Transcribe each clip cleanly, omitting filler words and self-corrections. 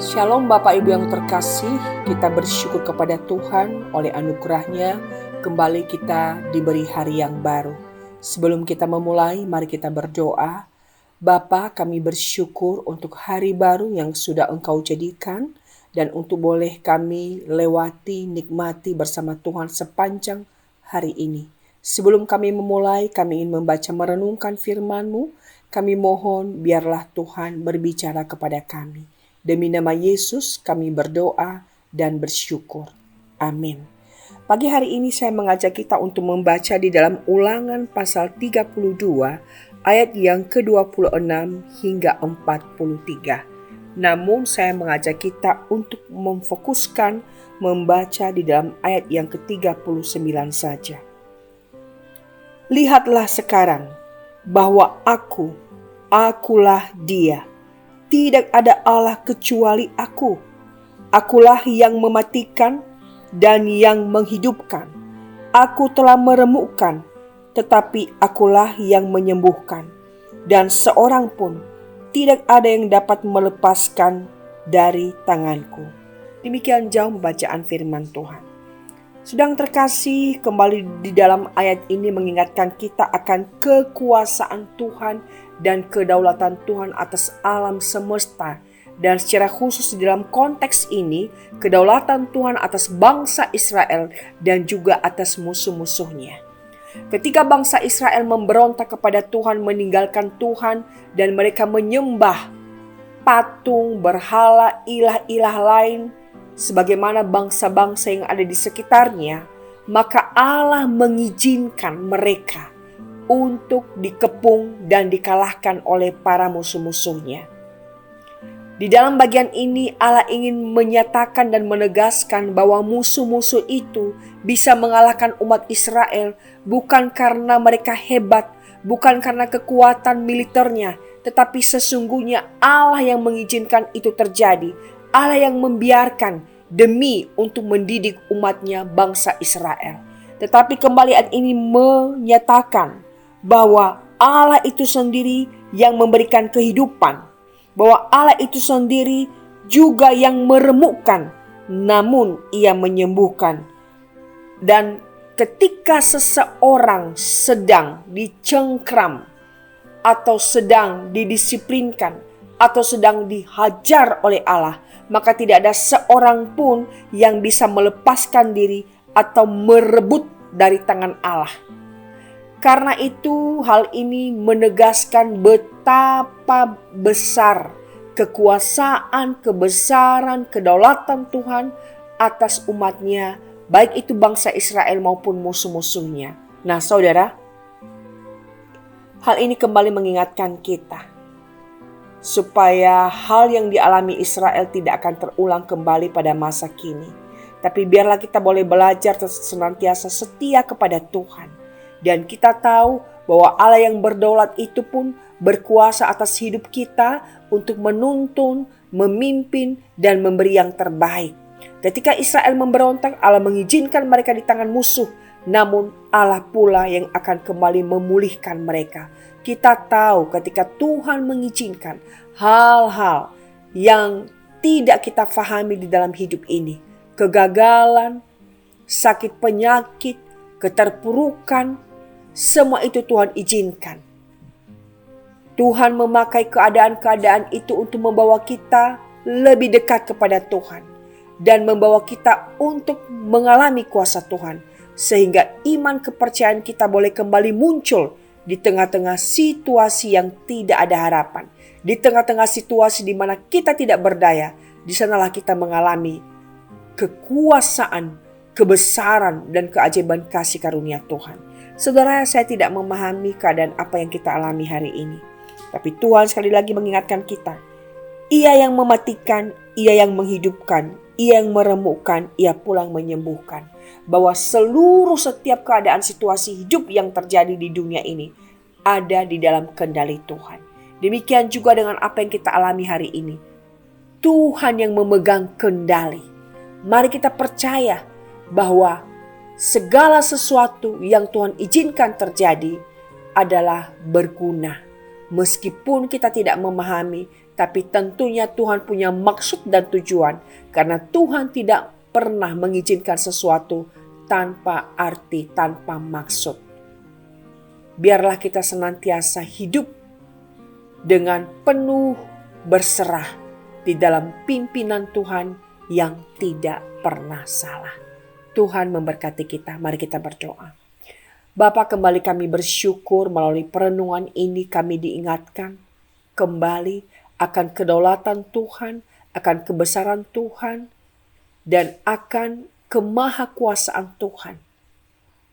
Shalom Bapak Ibu yang terkasih, kita bersyukur kepada Tuhan oleh anugerah-Nya kembali kita diberi hari yang baru. Sebelum kita memulai, mari kita berdoa. Bapa, kami bersyukur untuk hari baru yang sudah Engkau jadikan dan untuk boleh kami lewati, nikmati bersama Tuhan sepanjang hari ini. Sebelum kami memulai, kami ingin membaca merenungkan firman-Mu. Kami mohon biarlah Tuhan berbicara kepada kami. Demi nama Yesus kami berdoa dan bersyukur. Amin. Pagi hari ini saya mengajak kita untuk membaca di dalam Ulangan pasal 32 ayat yang ke-26 hingga 43. Namun saya mengajak kita untuk memfokuskan membaca di dalam ayat yang ke-39 saja. Lihatlah sekarang bahwa akulah Dia. Tidak ada Allah kecuali aku. Akulah yang mematikan dan yang menghidupkan. Aku telah meremukkan, tetapi akulah yang menyembuhkan. Dan seorang pun tidak ada yang dapat melepaskan dari tanganku. Demikian jauh bacaan firman Tuhan. Sedang terkasih, kembali di dalam ayat ini mengingatkan kita akan kekuasaan Tuhan dan kedaulatan Tuhan atas alam semesta. Dan secara khusus di dalam konteks ini, kedaulatan Tuhan atas bangsa Israel dan juga atas musuh-musuhnya. Ketika bangsa Israel memberontak kepada Tuhan, meninggalkan Tuhan, dan mereka menyembah patung, berhala, ilah-ilah lain, sebagaimana bangsa-bangsa yang ada di sekitarnya, maka Allah mengizinkan mereka untuk dikepung dan dikalahkan oleh para musuh-musuhnya. Di dalam bagian ini Allah ingin menyatakan dan menegaskan bahwa musuh-musuh itu bisa mengalahkan umat Israel bukan karena mereka hebat, bukan karena kekuatan militernya, tetapi sesungguhnya Allah yang mengizinkan itu terjadi. Allah yang membiarkan demi untuk mendidik umatnya bangsa Israel. Tetapi kembali ayat ini menyatakan bahwa Allah itu sendiri yang memberikan kehidupan, bahwa Allah itu sendiri juga yang meremukkan, namun Ia menyembuhkan. Dan ketika seseorang sedang dicengkram atau sedang didisiplinkan atau sedang dihajar oleh Allah, maka tidak ada seorang pun yang bisa melepaskan diri atau merebut dari tangan Allah. Karena itu hal ini menegaskan betapa besar kekuasaan, kebesaran, kedaulatan Tuhan atas umatnya, baik itu bangsa Israel maupun musuh-musuhnya. Nah saudara, hal ini kembali mengingatkan kita supaya hal yang dialami Israel tidak akan terulang kembali pada masa kini. Tapi biarlah kita boleh belajar senantiasa setia kepada Tuhan. Dan kita tahu bahwa Allah yang berdaulat itu pun berkuasa atas hidup kita untuk menuntun, memimpin, dan memberi yang terbaik. Ketika Israel memberontak, Allah mengizinkan mereka di tangan musuh. Namun Allah pula yang akan kembali memulihkan mereka. Kita tahu ketika Tuhan mengizinkan hal-hal yang tidak kita fahami di dalam hidup ini, kegagalan, sakit penyakit, keterpurukan, semua itu Tuhan izinkan. Tuhan memakai keadaan-keadaan itu untuk membawa kita lebih dekat kepada Tuhan dan membawa kita untuk mengalami kuasa Tuhan, sehingga iman kepercayaan kita boleh kembali muncul di tengah-tengah situasi yang tidak ada harapan, di tengah-tengah situasi di mana kita tidak berdaya. Di sanalah kita mengalami kekuasaan, kebesaran, dan keajaiban kasih karunia Tuhan. Saudara, saya tidak memahami keadaan apa yang kita alami hari ini. Tapi Tuhan sekali lagi mengingatkan kita. Ia yang mematikan, Ia yang menghidupkan, Ia yang meremukkan, Ia pulang menyembuhkan. Bahwa seluruh setiap keadaan situasi hidup yang terjadi di dunia ini ada di dalam kendali Tuhan. Demikian juga dengan apa yang kita alami hari ini. Tuhan yang memegang kendali. Mari kita percaya bahwa segala sesuatu yang Tuhan izinkan terjadi adalah berguna. Meskipun kita tidak memahami, Tapi tentunya Tuhan punya maksud dan tujuan, karena Tuhan tidak pernah mengizinkan sesuatu tanpa arti, tanpa maksud. Biarlah kita senantiasa hidup dengan penuh berserah di dalam pimpinan Tuhan yang tidak pernah salah. Tuhan memberkati kita. Mari kita berdoa. Bapa, kembali kami bersyukur melalui perenungan ini kami diingatkan kembali akan kedaulatan Tuhan, akan kebesaran Tuhan, dan akan kemahakuasaan Tuhan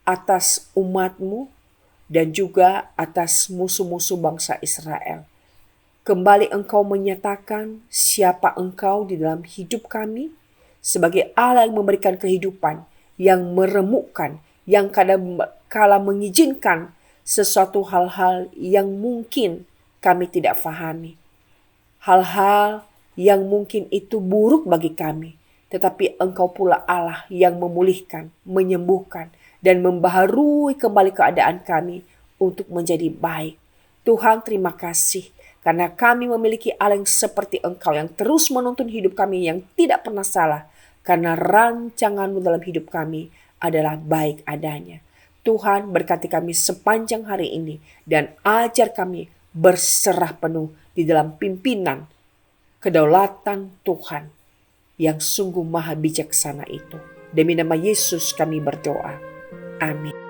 atas umat-Mu dan juga atas musuh-musuh bangsa Israel. Kembali Engkau menyatakan siapa Engkau di dalam hidup kami sebagai Allah yang memberikan kehidupan, yang meremukkan, yang kadang-kala mengizinkan sesuatu hal-hal yang mungkin kami tidak fahami. Hal-hal yang mungkin itu buruk bagi kami, tetapi Engkau pula Allah yang memulihkan, menyembuhkan, dan membaharui kembali keadaan kami untuk menjadi baik. Tuhan, terima kasih karena kami memiliki Allah yang seperti Engkau, yang terus menuntun hidup kami yang tidak pernah salah, karena rancangan-Mu dalam hidup kami adalah baik adanya. Tuhan, berkati kami sepanjang hari ini dan ajar kami berserah penuh di dalam pimpinan kedaulatan Tuhan yang sungguh maha bijaksana itu. Demi nama Yesus kami berdoa. Amin.